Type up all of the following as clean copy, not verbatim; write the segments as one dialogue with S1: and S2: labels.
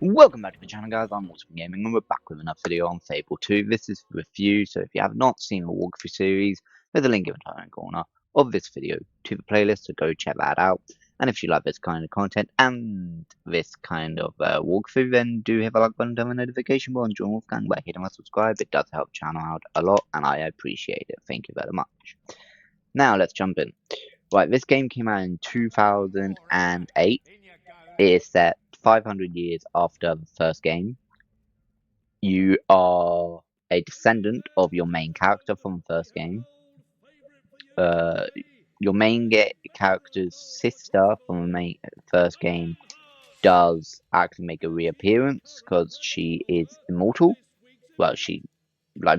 S1: Welcome back to the channel, guys. I'm WolfsbaneGaming and we're back with another video on Fable 2. This is a review, so if you have not seen the walkthrough series, there's a link in the right corner of this video to the playlist, so go check that out. And if you like this kind of content and this kind of walkthrough, then do hit the like button, turn the notification bell, and join Wolfgang by hitting subscribe. It does help the channel out a lot, and I appreciate it. Thank you very much. Now, let's jump in. Right, this game came out in 2008. It is set 500 years after the first game. You are a descendant of your main character from the first game. Your main character's sister from the first game does actually make a reappearance because she is immortal. Well, she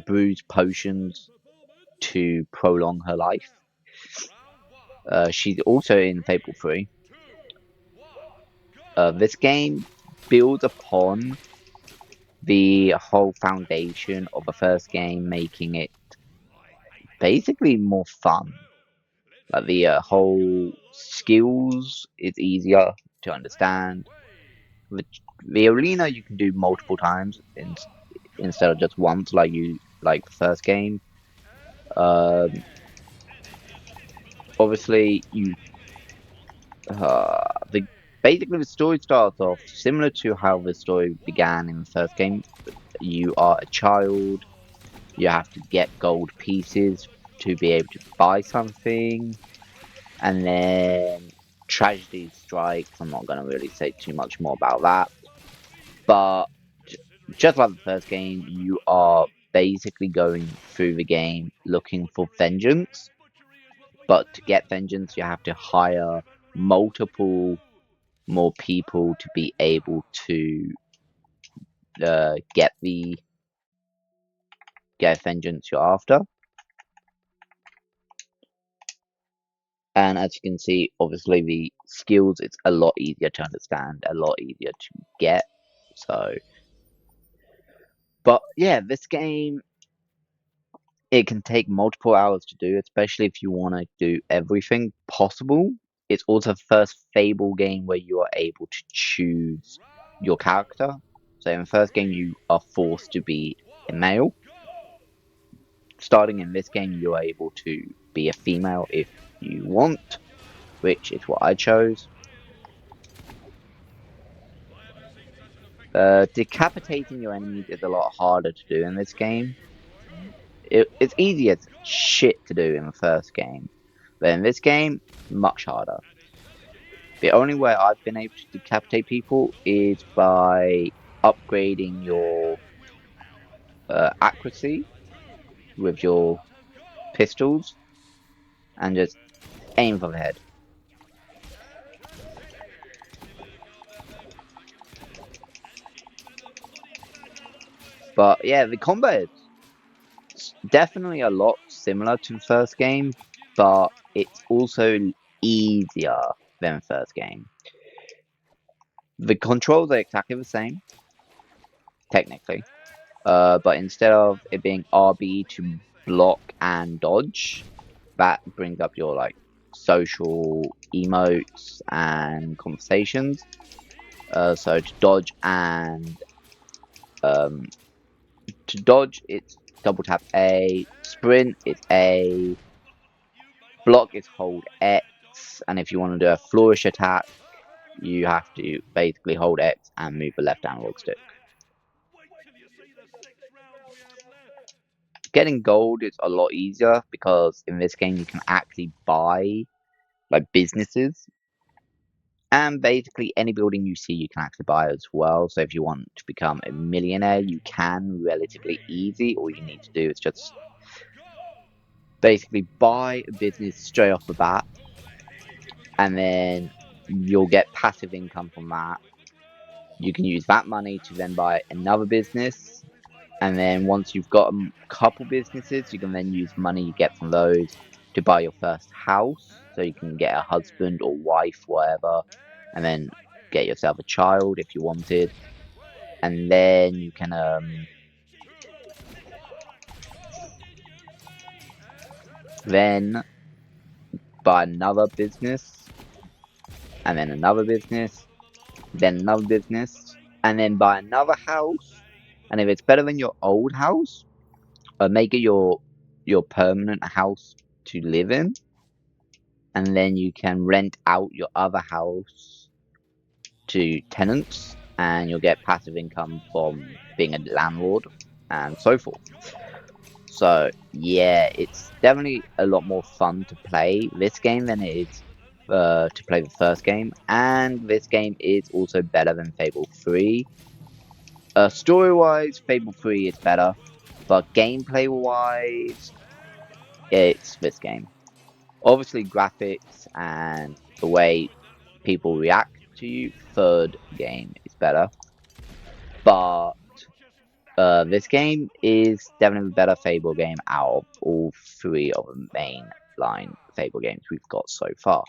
S1: brews potions to prolong her life. She's also in Fable 3. This game builds upon the whole foundation of the first game, making it basically more fun. Like the whole skills is easier to understand. The arena you can do multiple times instead of just once, like the first game. Obviously, basically the story starts off similar to how the story began in the first game. You are a child. You have to get gold pieces to be able to buy something, and then tragedy strikes. I'm not going to really say too much more about that, but just like the first game, you are basically going through the game looking for vengeance, but to get vengeance you have to hire multiple more people to be able to get vengeance you're after. And as you can see, obviously the skills, it's a lot easier to understand, a lot easier to get. So, but yeah, this game, it can take multiple hours to do, especially if you want to do everything possible. It's also the first Fable game where you are able to choose your character. So in the first game, you are forced to be a male. Starting in this game, you are able to be a female if you want, which is what I chose. Decapitating your enemies is a lot harder to do in this game. It's easy as shit to do in the first game, but in this game, much harder. The only way I've been able to decapitate people is by upgrading your accuracy with your pistols and just aim for the head. But yeah, the combat is definitely a lot similar to the first game, but it's also easier than the first game. The controls are exactly the same, technically, but instead of it being RB to block and dodge, that brings up your social emotes and conversations. So to dodge it's double tap A, sprint it's A, block is hold X, and if you want to do a flourish attack, you have to basically hold X and move the left analog stick. Getting gold is a lot easier because in this game you can actually buy businesses, and basically any building you see you can actually buy as well. So if you want to become a millionaire, you can, relatively easy. All you need to do is just basically buy a business straight off the bat, and then you'll get passive income from that. You can use that money to then buy another business, and then once you've got a couple businesses, you can then use money you get from those to buy your first house, so you can get a husband or wife, whatever, and then get yourself a child if you wanted, and then you can then buy another business, and then another business, then another business, and then buy another house. And if it's better than your old house, make it your permanent house to live in, and then you can rent out your other house to tenants, and you'll get passive income from being a landlord and so forth. So yeah, it's definitely a lot more fun to play this game than it is to play the first game, and this game is also better than Fable 3. Story-wise, Fable 3 is better, but gameplay-wise, it's this game. Obviously, graphics and the way people react to you, third game is better. But this game is definitely the better Fable game out of all three of the main line Fable games we've got so far.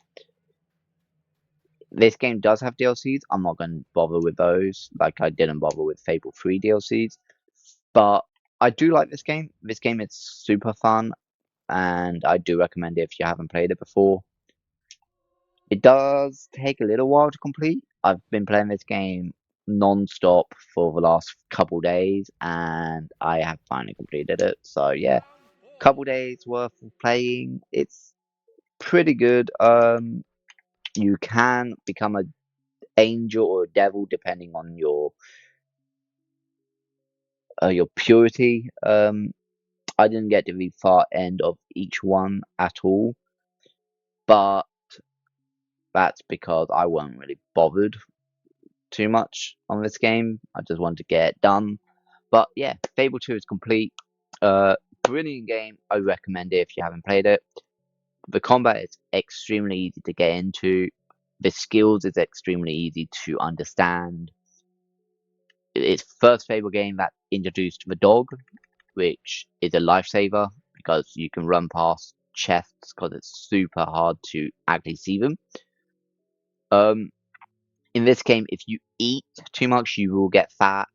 S1: This game does have DLCs. I'm not going to bother with those, like I didn't bother with Fable 3 DLCs. But I do like this game. This game is super fun, and I do recommend it if you haven't played it before. It does take a little while to complete. I've been playing this game non-stop for the last couple days, and I have finally completed it. So yeah, couple days worth of playing. It's pretty good. You can become an angel or a devil depending on your purity. I didn't get to the far end of each one at all, but that's because I wasn't really bothered too much on this game. I just wanted to get it done. But yeah, Fable 2 is complete. Brilliant game. I recommend it if you haven't played it. The combat is extremely easy to get into. The skills is extremely easy to understand. It's first Fable game that introduced the dog, which is a lifesaver because you can run past chests because it's super hard to actually see them. In this game, if you eat too much, you will get fat.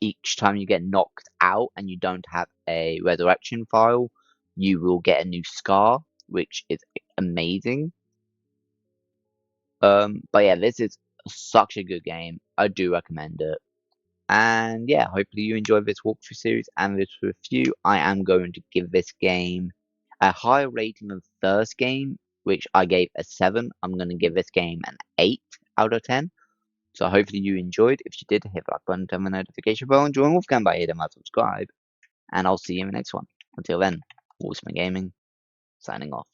S1: Each time you get knocked out and you don't have a resurrection file, you will get a new scar, which is amazing. But yeah, this is such a good game. I do recommend it. And yeah, hopefully you enjoyed this walkthrough series and this review. I am going to give this game a higher rating than the first game, which I gave a 7. I'm going to give this game an 8 out of 10. So hopefully you enjoyed. If you did, hit the like button, turn the notification bell, and join Wolfgang by hitting that subscribe. And I'll see you in the next one. Until then, WolfsbaneGaming, signing off.